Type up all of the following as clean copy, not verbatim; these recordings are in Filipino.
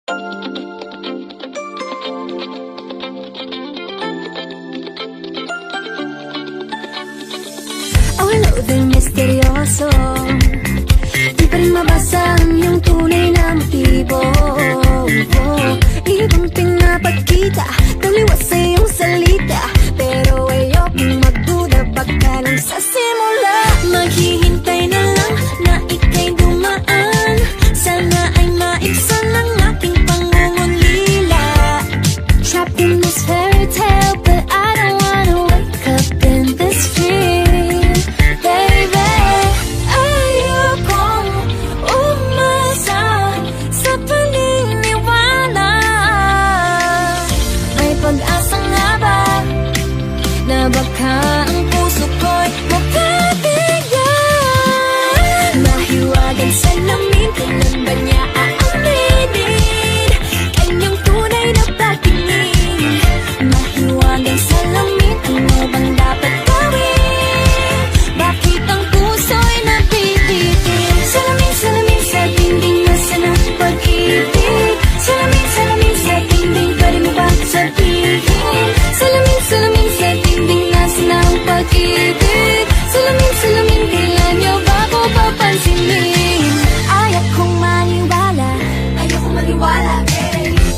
Oh, hello there, misteryoso. Di pa rin mabasa ang iyong tunay na motibo. Ibang pinapagkita, taliwas sa iyong salita. Pero ayokong magduda, baka lang sa simula. Maghihintay na lang na ika'y dumaan. Sana ay maibsan ang aking pangungulila. Trapped in this fairy tale, but I don't wanna wake up in this fear. Baby, ayokong umasa sa paniniwala. May pag-asa nga ba na baka ang puso ko'y mapabigyan? Mahiwagang salamin, kailan ba niya aaminin kanyang tunay na pagtingin? Mahiwagang salamin, ano bang dapat gawin? Bakit ang puso'y nabibitin? Salamin, salamin sa dingding, nasaan ang pag-ibig? Salamin, salamin sa dingding, pwede mo ba sabihin? Salamin, salamin sa dingding, nasaan ang pag-ibig? Salamin, salamin, kailan niyo ba ko papansinin? Ayokong maniwala,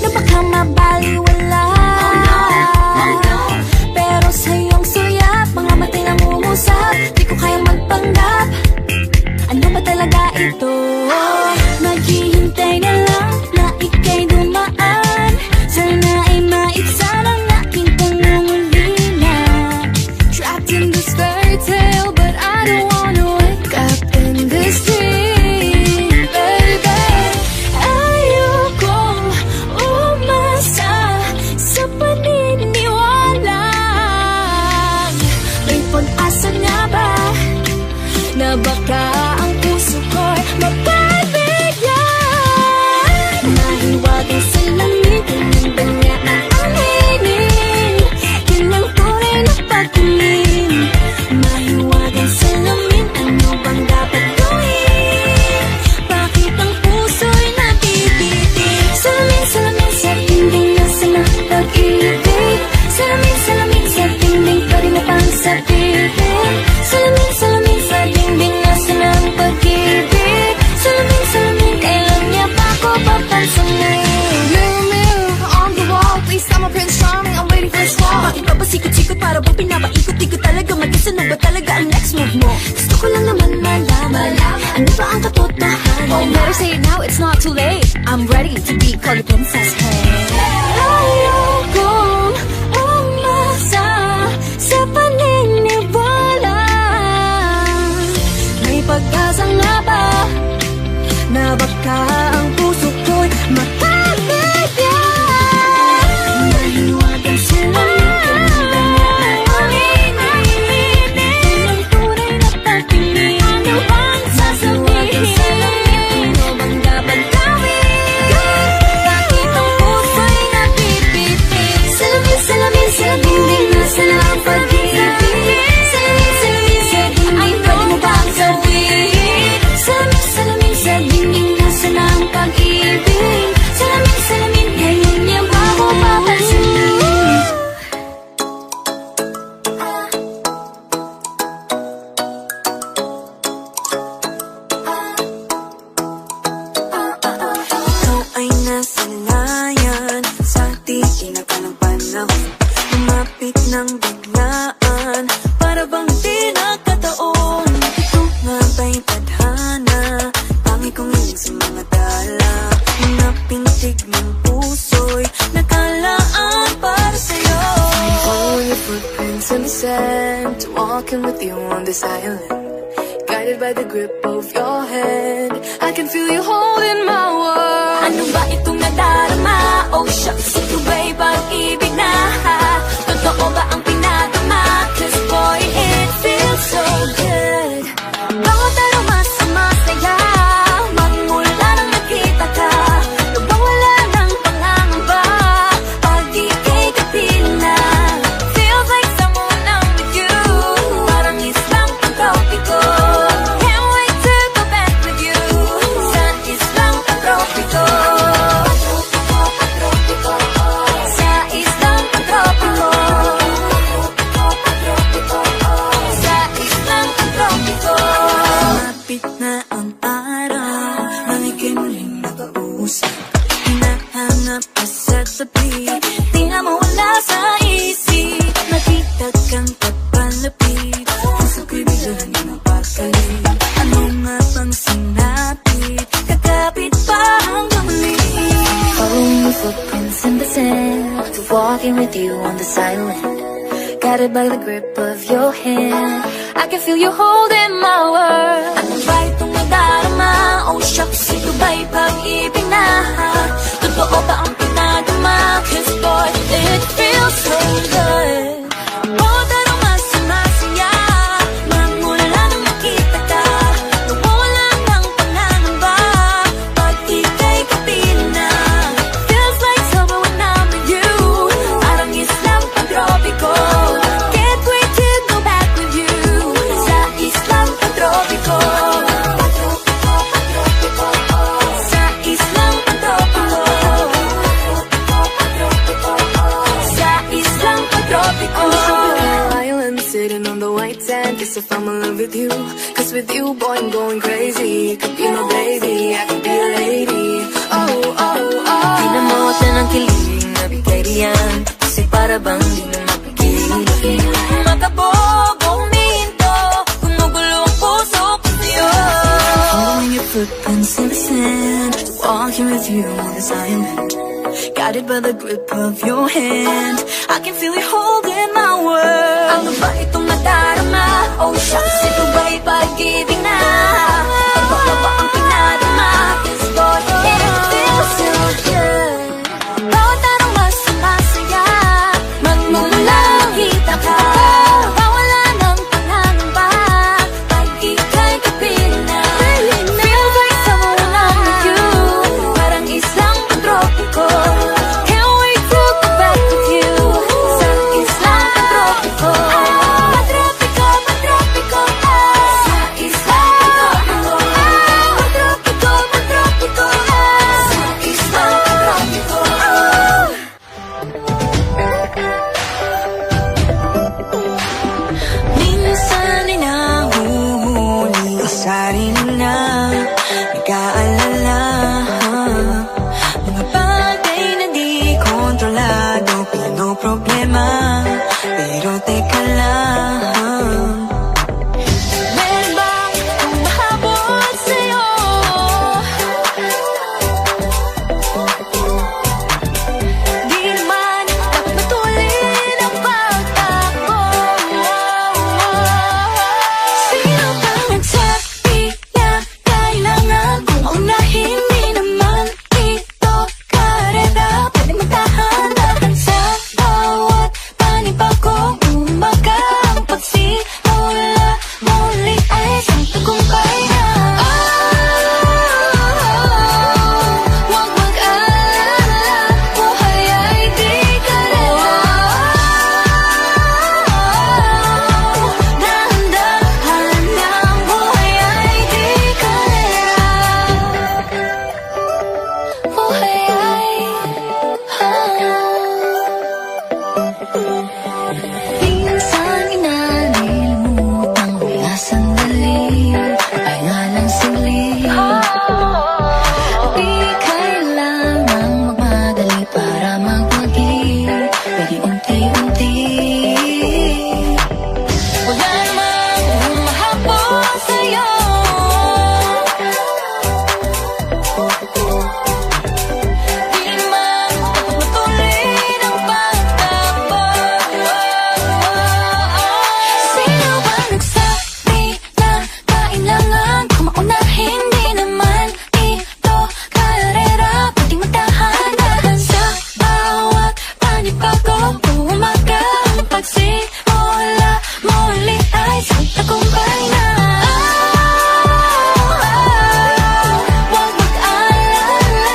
na baka mabaliwala. Oh no. Pero sa iyong suyap, mga matay nangungusap, di ko kayang magpanggap. Ano ba talaga ito? Maghihintay na lang na ika'y dumaan. Sana ay maibsan ang aking pangungulila. Trapped in this fairy tale, but I don't wanna wake up in this dream. Baby, ayokong umasa sa paniniwala. May pag-asa nga ba na baka ang puso ko'y mapabigyan? Mahiwagang salamin, kailan ba niya aaminin kanyang tunay na pagtingin? Mahiwagang salamin, ano bang dapat gawin? Bakit ang puso'y nabibitin? Salamin, salamin sa dingding, nasaan ang pag-ibig? Salamin, salamin sa dingding, pwede mo pang sabihin? Salamin, salamin sa dingding, nasaan ang pag-ibig? Salamin, salamin, kailan niya ba ako papansinin? Mirror, mirror on the wall, please I'm a Prince Charming, I'm waiting for a squall. Bakit ba pasikot-sikot para bang pinapaikot-ikot talaga? Mag-isa na ba talaga ang next move mo? Gusto ko lang naman malaman, ano ba ang katotohanan? Oh, better say it now, it's not too late. I'm ready to be called a princess. Hey. Ayokong umasa sa paniniwala. May pag-asa nga ba na baka ang puso ko'y mapabigyan? Mahiwagang salamin, kailan ba niya aaminin kanyang tunay na pagtingin? Ano bang sasabihin? Ano bang dapat gawin? Bakit ang puso'y nabibitin? Salamin, salamin sa dingding, nasaan ang pag-ibig? Salamin, salamin sa dingding, pwede mo bang sabihin? Salamin, salamin sa dingding, nasaan ang pag-ibig? Salamin, salamin, ngayon niya ba ako papansinin? Ikaw ay nasanayan sa titinaka ng panahon. Lumapit ng biglaan, para bang di nakataon. Ito nga ba'y tadhana, tangi kong hiling sa mga dala. Napintig ng puso'y nakalaan para sa'yo. Follow your footprints in the sand, walking with you on this island. Guided by the grip of your hand, I can feel you holding my world. Ano ba itong nadarama? Oh shucks, ito ba'y pag-ibig na? Totoo ba ang pinagama? 'Cause boy, it feels so good. Bawat aroma sumasaya, magmula nang nakita ka. Lubang wala ng pangangamba, pag ika'y kapiling na. Feels like someone I'm with you, parang islang pagkaupi ko. Can't wait to go back with you sa isla close. Hinahanap ka sa tabi, di na mawala sa isip. Nakita kang papalapit, puso ko'y biglang napakalit. Ano nga bang sinapit, kakapit pa hanggang muli. Following your footprints in the sand, to walking with you on the silent, guided by the grip of your hand. I can feel you holding my world. Ano ba itong nadarama? Oh shucks, ito ba'y pag-ibig na? Totoo ba ang pinadama? 'Cause boy, it feels so good. Oh, tarong masaya, magmula nang makita ka. Nawala ng pangangamba, pag ika'y kapiling na. Feels like summer when I'm with you, parang islang pag-tropiko. Can't wait to go back with you, sa islang pag-tropiko. Sa islang pag-tropiko. Sa islang pag-tropiko. Island sitting on the white sand, guess if I'm in love with you. 'Cause with you, boy, I'm going crazy. Could be my baby, I could be a lady. Oh, oh, oh. Pinamutan ng kilig na bigay diyan, kasi para bang di na mapigil. Makabog o huminto, gumugulo ang puso ko sa'yo. Following your footprints in the sand, walking with you on this island, guided by the grip of your hand. I can feel you holding my world. Ano ba itong nadarama? Oh shucks, ito ba'y pag-ibig na? Ano ba ang pinadama? 'Cause boy, it feels so good. Bawat tarong masaya, magmula kita ka. Bawala ng pangangamba, pag ika'y kapiling na. Feels like summer when I'm with you, parang islang pag-tropiko. Can't wait to go back with you, sa islang pag-tropiko. Pag-tropiko, pag-tropiko, sa islang pag-tropiko. Pag-tropiko, pag-tropiko, sa islang pag-tropiko. Minsan ay nahuhuli ka sa sarili na nag-aalala. Mga bagay na di kontrolado, pinoproblema, pero teka lang. Meron bang humahabol sa'yo? Di naman dapat matulin ang pagtakbo. Sino bang nagsabi na kailangan kong unahin? Di naman ito karera, pwede magtahan-tahan sa bawat panibagong umaga. Ang pagsimula muli ay isang tagumpay na. Huwag mag-alala, buhay ay di karera. Dahan-dahan lang, buhay ay di karera. Buhay ay minsan inalimutan ko na sandali ay nga lang saglit. Di kailangang magmadali para magwagi, pwede unti-unti. Wala namang humahabol sa'yo. Di naman dapat matulin ang pagtakbo. Sino ba nagsabi na kailangan kong maunahin? Di naman ito karera, pwedeng magtahan-tahan sa bawat panibagong umaga. Ang pagsimula muli ay isang tagumpay na. Huwag mag-alala,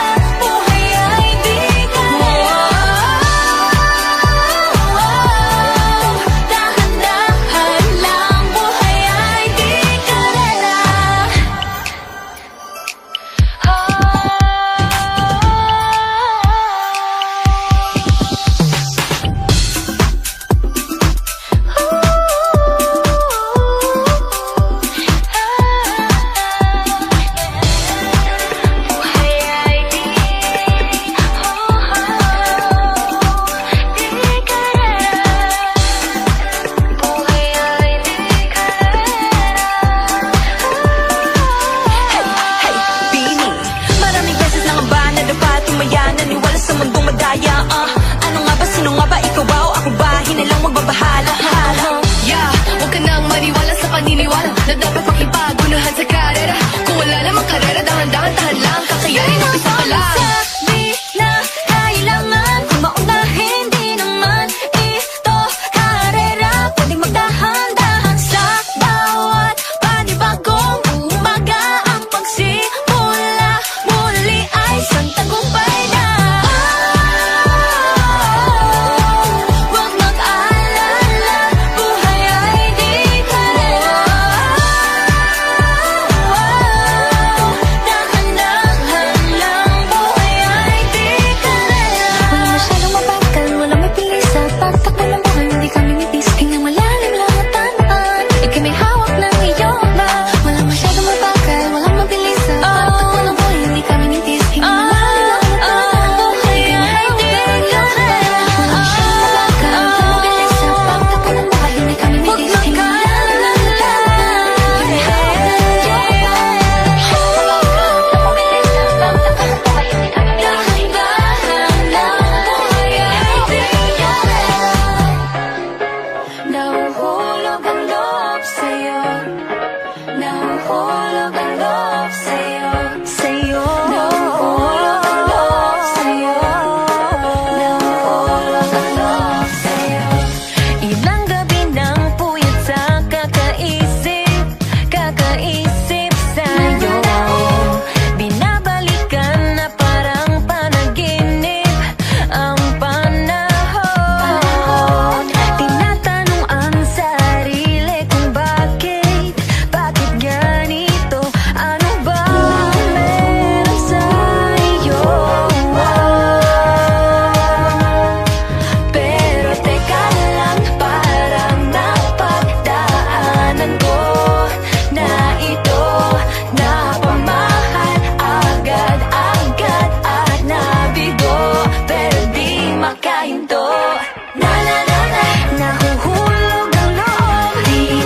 isa pa lang. Sabi na kailangan kung maunahin, di naman ito karera. Pwedeng magdahan-dahan sa bawat panibagong umaga. Ang pagsimula muli ay isang tagumpay na. Huwag mag-alala, buhay ay di karera. Dahan-dahan lang, buhay ay di karera. Walang masyadong mabagal, walang may pilis sa pagtakbo ng buhay. Hindi kami nitis, hingang malalim lang at tamaan. Ika'y may hawak ng iyong ba. Walang masyadong mabagal, walang mabilis sa pagtakbo ng buhay. Hindi kami nitis, hingang malalim lang at tamaan. Buhay ay di karera. Walang masyadong mabagal, walang mabilis sa pagtakbo ng buhay. Hindi kami nitis, hingang malalim lang at tamaan. Ika'y may hawak ng iyong ba. Nahuhulog ang loob sa'yo. Nahuhulog ang loob sa'yo. Nahuhulog ang loob sa'yo. Nahuhulog ang loob sa'yo. Ilang gabi ng puyat sa kakaisip sa'yo. Binabalikan na parang panaginip ang panahon. Tinatanong ang sarili kung bakit ganito? Ano ba meron sa'yo? Pero teka lang, parang napagdaanan ko na ito. Napamahal agad-agad at nabigo, pero di makahinto. Nahuhulog ang loob, di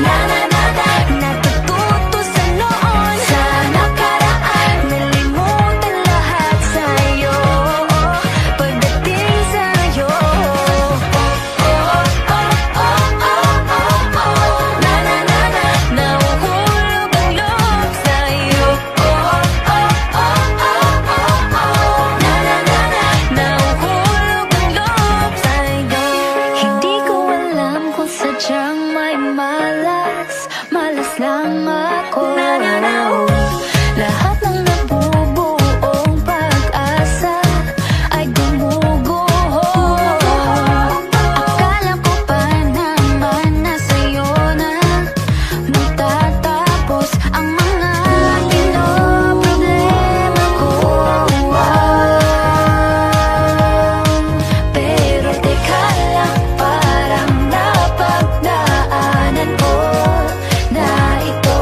natututo sa noon. Sa nakaraan, nalimutan lahat sa'yo. Pagdating sa'yo, nahuhulog ang loob sa'yo. Nahuhulog ang loob sa'yo. Hindi ko alam kung sadyang may malas lang ako. Lahat ng nabubuong pag-asa ay gumuguho. Akala ko pa naman na sa'yo na matatapos ang mga pinoproblema ko. Pero teka lang, parang napagdaanan ko na ito.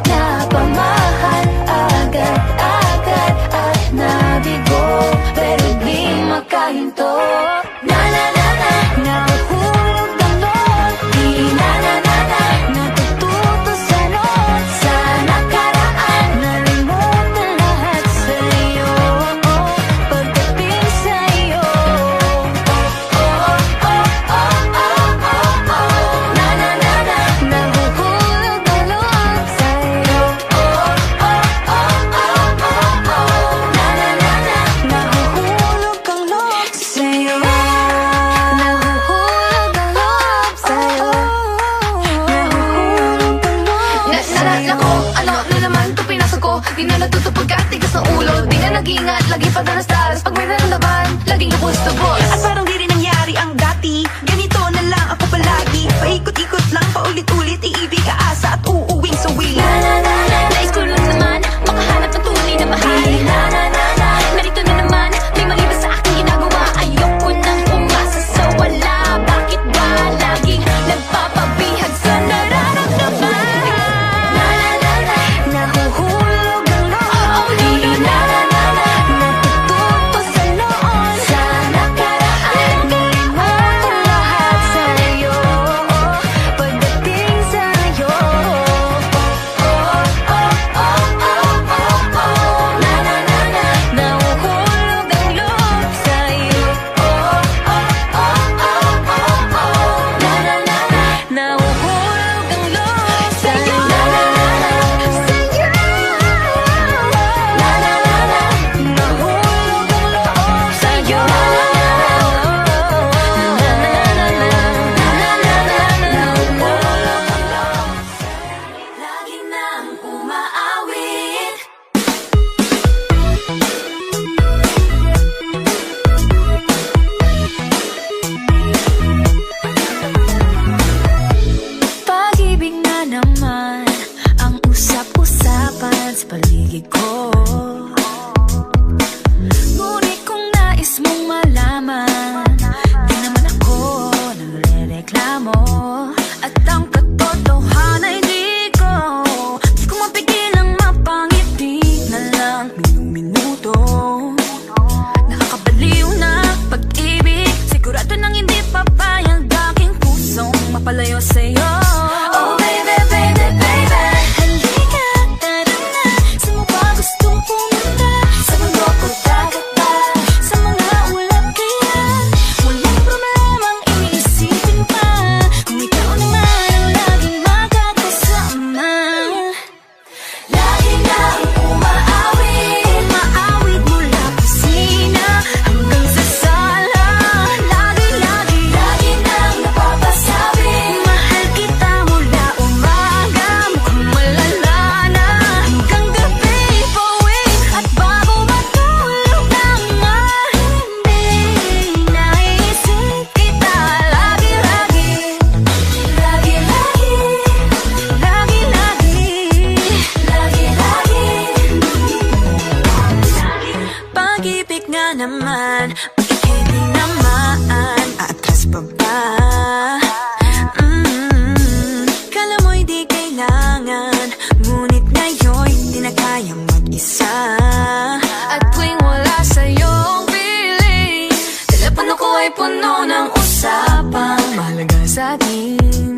Napamahal agad-agad at nabigo, pero di makahinto. Nahuhulog ang loob, di natututo sa noon. Sa nakaraan, nalimutan lahat sa'yo. Pagdating sa'yo, nahuhulog ang loob sa'yo. Nahuhulog ang loob sa'yo. Nahuhulog ang loob sa'yo. Nahuhulog ang loob sa'yo. Ano na naman ito pinasok ko? Di na natuto pagkatigas ng ulo. Di na nag-iingat, lagi pa danas-daras. Pag may naramdaman, laging lubos-tubos. At parang di rin nangyari ang dati. Ganito na lang ako palagi. Paikot-ikot lang, paulit-ulit. Iibig, aasa at uuwing sawi. Nais ko lang naman makahanap ng tunay na mahal. Narito na naman, may mali ba sa aking ginagawa? Ayoko nang umasa sa wala. Bakit ba laging nagpapabihag sa nararamdaman? Nahuhulog ang loob, di natututo sa noon. Sa nakaraan, nalimutan lahat sa'yo. Pagdating sa'yo, pag-ibig nga naman, bakit di naman aatras pa ba? Kala mo'y di kailangan, ngunit ngayon'y di na kayang mag-isa. At tuwing wala sa'yong piling, telepono ko ay puno ng usapang mahalaga sa'tin.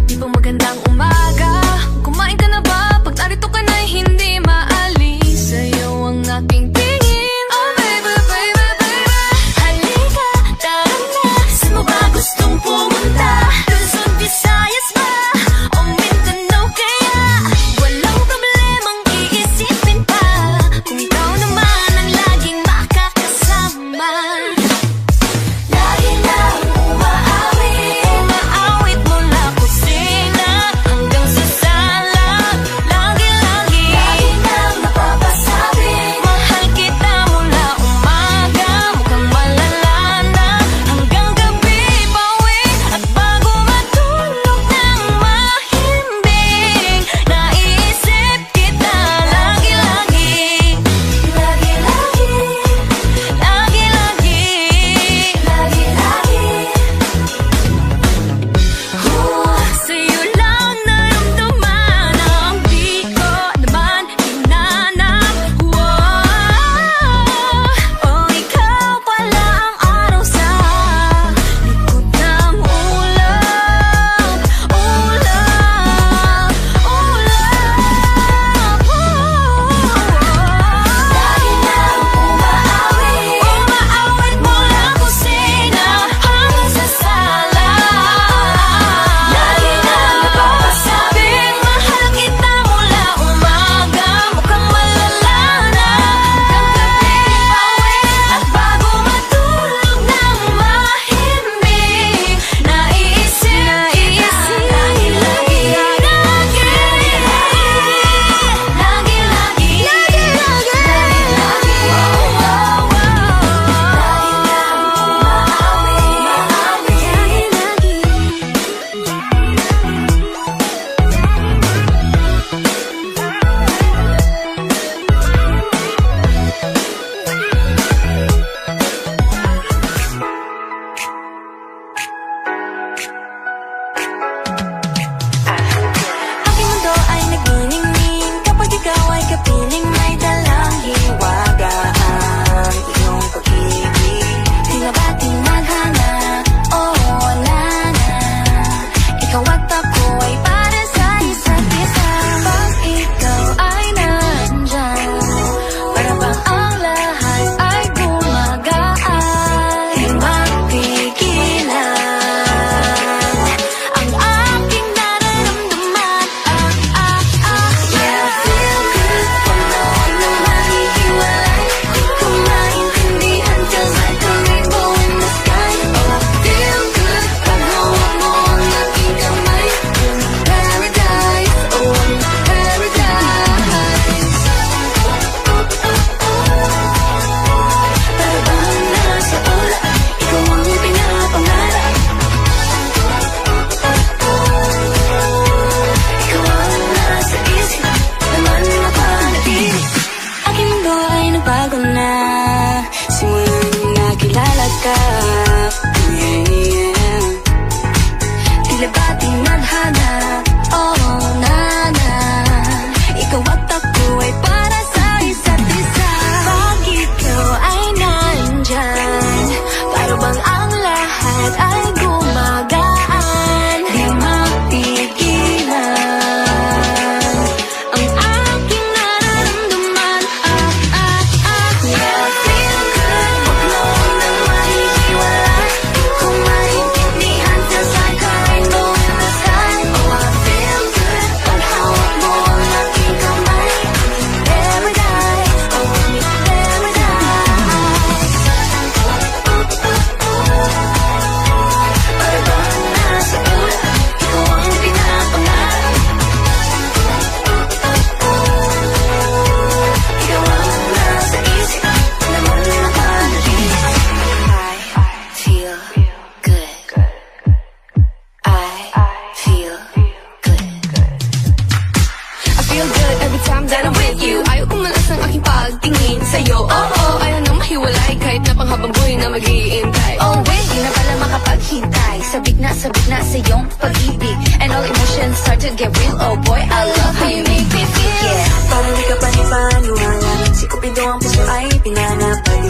Di ba magandang umaga? Kumain ka na ba? Pag narito ka na'y hindi maalis sa'yo ang aking tingin. Oh baby, baby, baby, Halika, tara na, saan mo ba gustong pumunta? Luzon, Visayas ba? O Mindanao kaya? Walang problemang iisipin pa, kung ikaw naman ang laging makakasama. Lagi na umaawit, umaawit mula kusina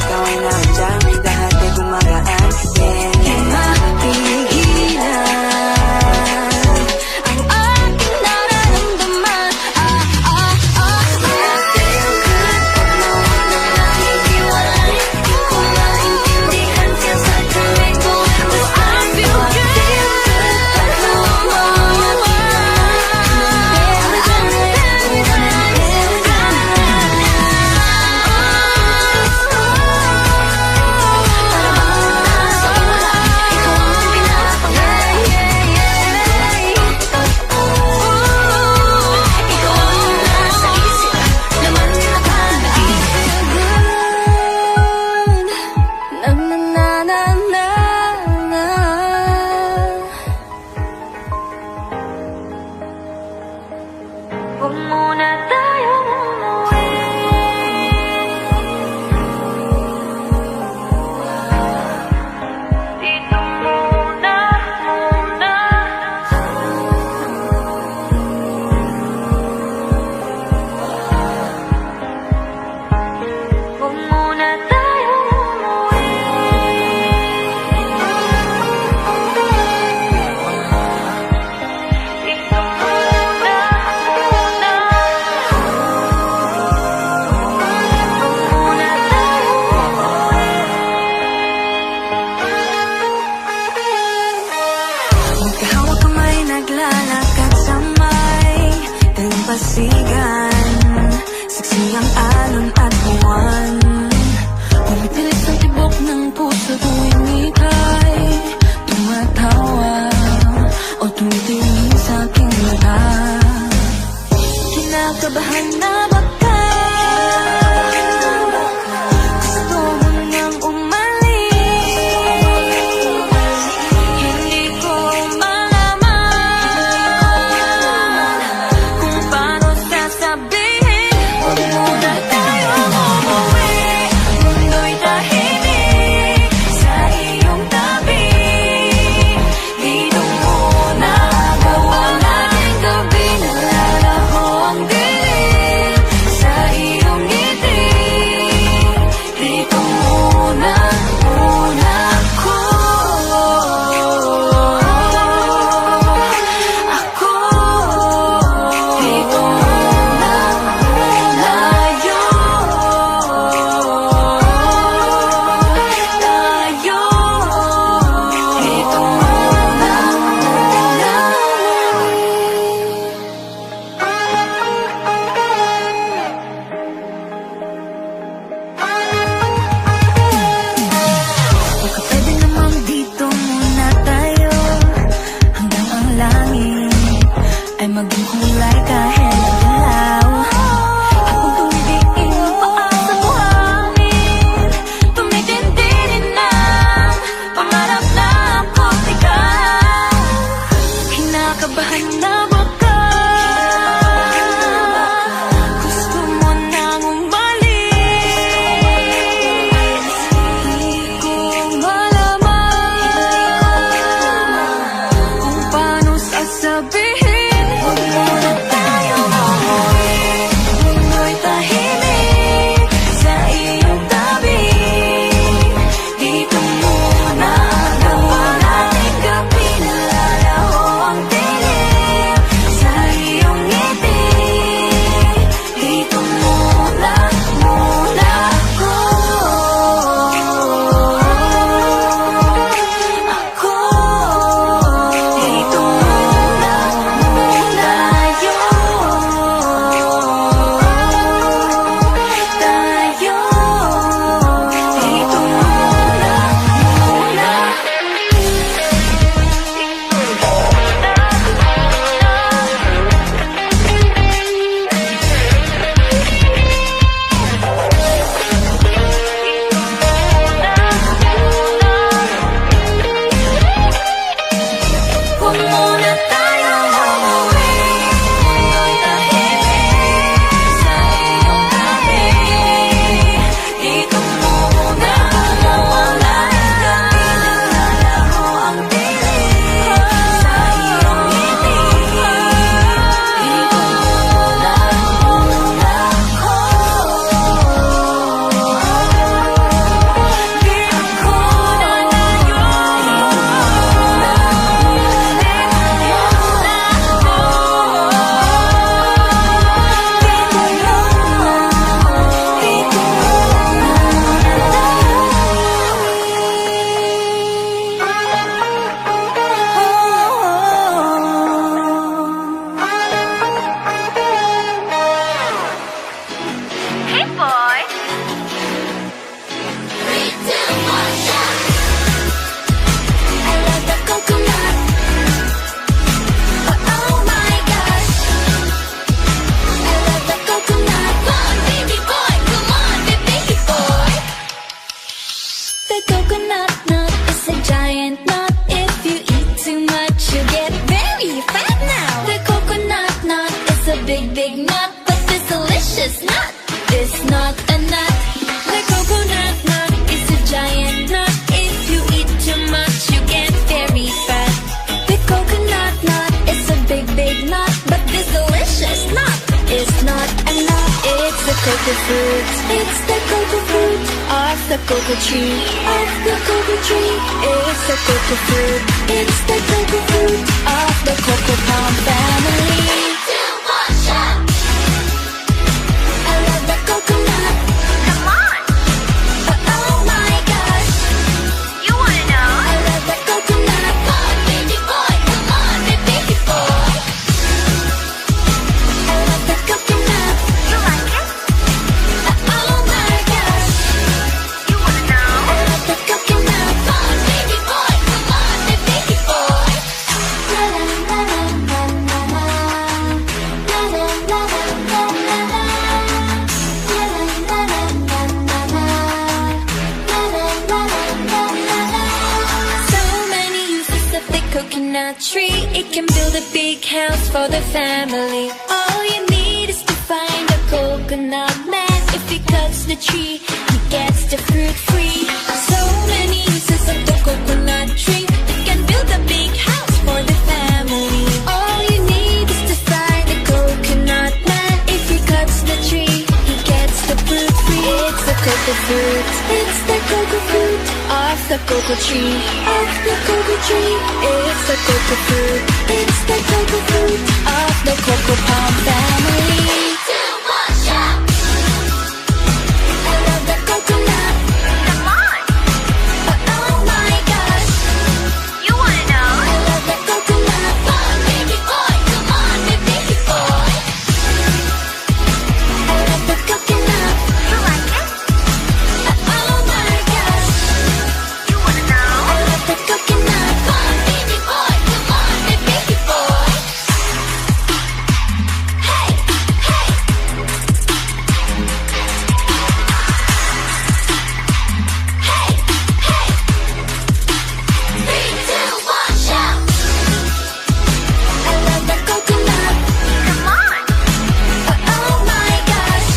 ikaw ay nandyan, lahat ay gumagaan. Di mapigilan ang aking nararamdaman. I feel good pag nawala na hihiwalay. Di ko maintindihan kaya sa tuwing ko. Oh, I feel good pag nawala ka Huwag muna tayong umuwi. Dito muna. Huwag muna tayong umuwi. Dito muna. Magkahawak kamay, naglalakad sa may dalampasigan. Saksi ang alon at buwan. Pumitilis ang tibok ng puso tuwing ika'y tumatawa o tumitingin sa aking mata. Kinakabahan na baka gusto mo nang umalis. Hindi ko malaman kung paano sasabihin. Huwag muna tayong umuwi. Mundo'y tahimik sa iyong tabi. Dito muna gawa natin gabi. Nalalaho ang dilim sa iyong ngiti. Dito muna ako. Dito muna tayo. Dito muna. cocoa fruit. It's the cocoa fruit Of the cocoa tree. of the cocoa tree. It's the cocoa fruit It's the cocoa fruit of the cocoa palm family. I love the coconut. Come on, Oh my gosh, you wanna know? I love the coconut. Come on, baby boy. Come on, baby boy. I love the coconut. You like it? Oh my gosh, You wanna know? I love the coconut. Come on, baby boy. Come on, baby boy. La la la la la la la. La la la la la la la. La la la la la la la. La la la la la la. So many uses of the coconut tree. It can build a big house for the family. All you need is to find a coconut man. If he cuts the tree, he gets the fruit free. So many uses of the coconut tree. It can build a big house for the family. All you need is to find a coconut man. If he cuts the tree, he gets the fruit free. It's the cocoa fruit It's the cocoa fruit of the cocoa tree. of the cocoa tree. It's the cocoa fruit It's the cocoa fruit of the cocoa palm family. I love the coconut. Come on, Oh my gosh, you wanna know? I love the coconut. Come on, baby boy. Come on, baby boy. I love the coconut. You like it? Oh my gosh, You wanna know? I love the coconut. Come on, baby boy. Come on, baby boy. Hey, hey. Hey, hey. 3, 2, 1, shout. I love the coconut. Come on, Oh my gosh,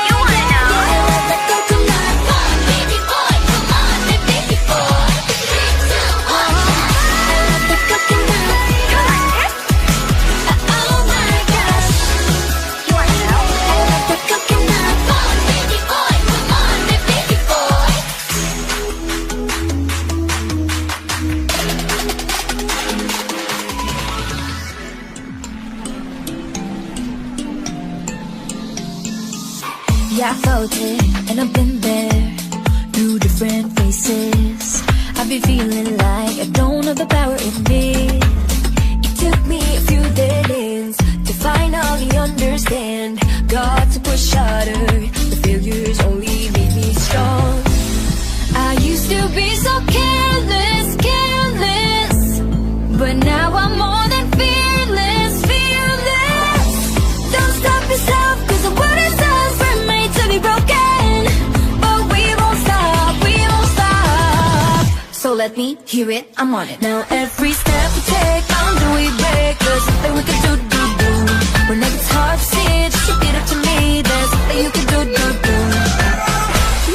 you wanna know? I love the coconut. Come on, baby boy. Come on, baby boy. 3, 2, 1, shout. I love the coconut. You like it? Oh my gosh, You wanna know? I love the coconut. Come on, baby boy. Come on, baby boy. Yeah, I felt it, and I've been there through different faces. I've been feeling like I don't have the power in me. It took me a few dead ends to finally understand. Got to push harder. The failures only made me strong. I used to be so careless, careless, but now I'm more than fearless, fearless. Don't stop yourself, 'cause the world is us, we're made to be broken. But we won't stop, we won't stop. So let me hear it, I'm on it. Now every step we take, do we break? There's nothing we can do. When it gets hard to see, just repeat it to me. There's nothing you can do.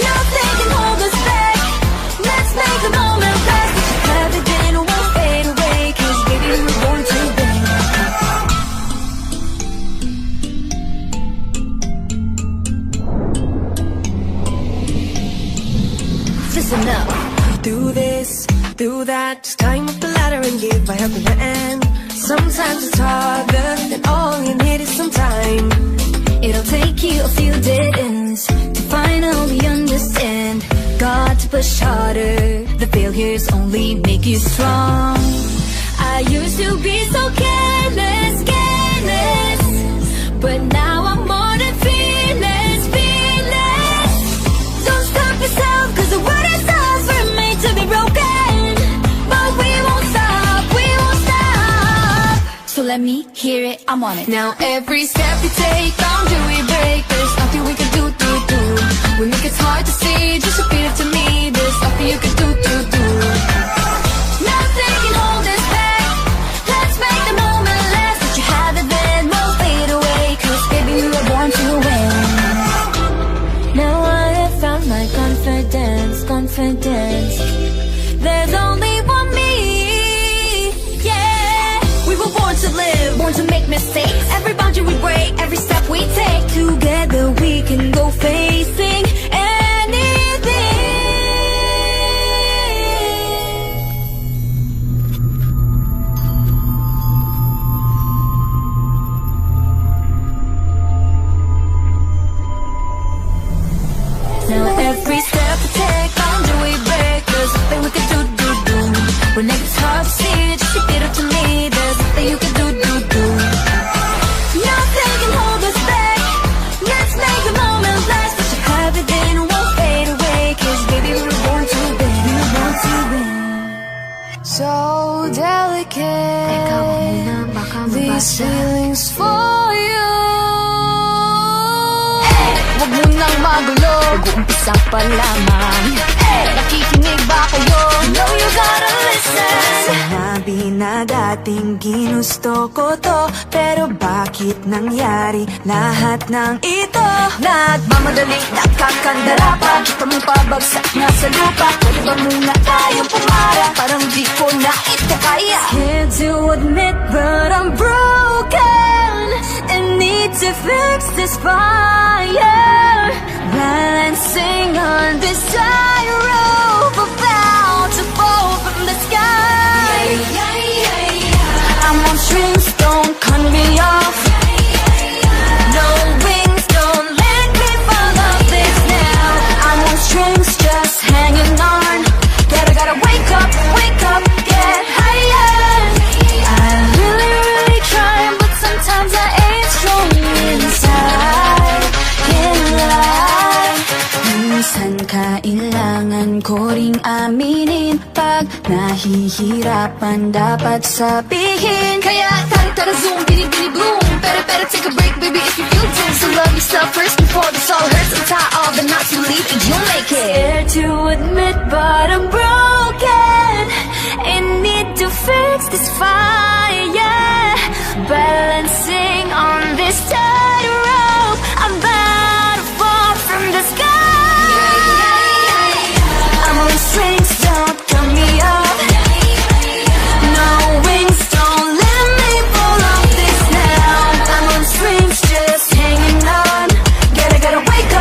Nothing can hold us back. Let's make the moment last. What you have again won't fade away, 'cause baby we're born to win. Listen up. Through this, through that, just climb up the ladder and give my helping hand. Sometimes it's harder, and all you need is some time. It'll take you a few dead ends to finally understand. Got to push harder. The failures only make you strong. I used to be so careless, careless, but now I'm more than fearless, fearless. Don't stop yourself, 'cause the world is us, we're made to be broken. But we won't stop, we won't stop. So let me hear it, I'm on it. Now every step we take, do we break? There's nothing we can do. We make it hard to see, just repeat it to me. There's nothing you can do. Nothing can hold us back. Let's make the moment last. What you have it then won't fade away, 'cause baby we were born to win. Now I have found my confidence, confidence. There's only one me, yeah. We were born to live, born to make mistakes. Every boundary we break, every step we take. Together we can go facing anything. Now every step we take, boundary we break. There's nothing we can do. When it's hard to see, just keep it up to me. There's nothing you can do. Nothing can hold us back. Let's make the moment last. Let you have it, then it won't fade away. 'Cause baby, we were born to win. We were born to win. So delicate, these feelings for you. Huwag mo nang magulo, mag-uumpisa pa lamang. Nakikinig ba kayo? No, you gotta listen. Sinabi na dating ginusto ko to, pero bakit nangyari lahat ng ito? Nagmamadali, nakakandara pa, kita mong pabagsak na sa lupa. Pwede ba muna tayong pumara? Parang di ko na ito kaya. Scared to admit, but I'm broken and need to fix this fire. Balancing on this tightrope, about to fall from the sky. I'm on strings, don't cut me off. No wings, don't let me fall off this now. I'm on strings, just hanging on. Gotta wake up, get higher. I really try, but sometimes I ain't strong inside. Can't lie. Minsan kailangan ko ring aminin, pag nahihirapan dapat sabihin. Kaya tara zoom, bini boom. Better take a break, baby, if you feel doom. So love yourself first before this all hurts. Untie all the knots you leave and you'll make it. Scared to admit, but I'm broken and need to fix this fire. Balancing on this tightrope, I'm about to fall from the sky. I'm on strings, don't cut me off. No wings, don't let me fall off this now. I'm on strings, just hanging on. Gotta wake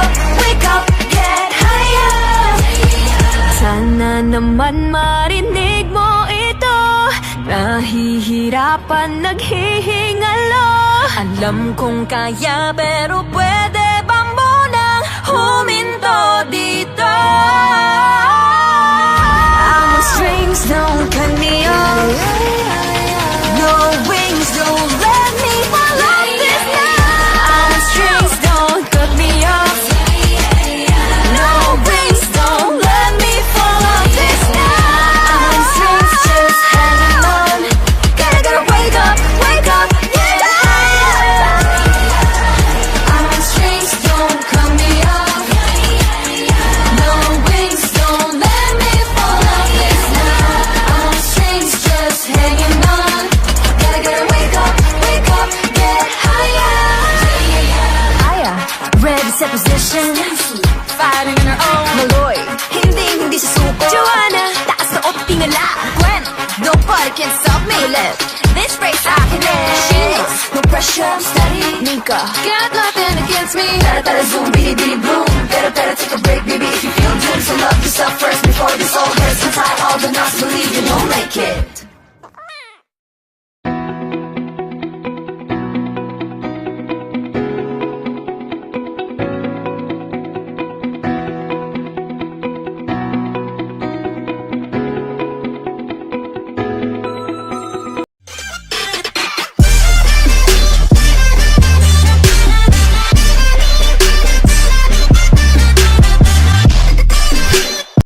up, get higher. Sana naman marinig mo ito. Nahihirapan, naghihingalo. Alam kong kaya, pero pwede ba munang huminto dito? I'm on strings, don't cut me off. No wings, don't let me fall off this now. I'm on strings, don't cut me off. No wings, don't let me fall off this now. I'm on strings, just hanging on. Gotta wake up, get higher. I'm on strings, don't cut me off. No wings, don't let me fall off this now. I'm on strings, just hanging on. Gotta wake up, get higher. Ready, set position. Fighting on her own. Maloy, hindi susuko. Joanna, taas na o tingala. Gwen, nobody can stop me. Left, this race I can end. Sheila, no pressure, I'm steady. Nika, got nothing against me. Tara zoom, bini boom. Better take a break, baby, if you feel doom. So love yourself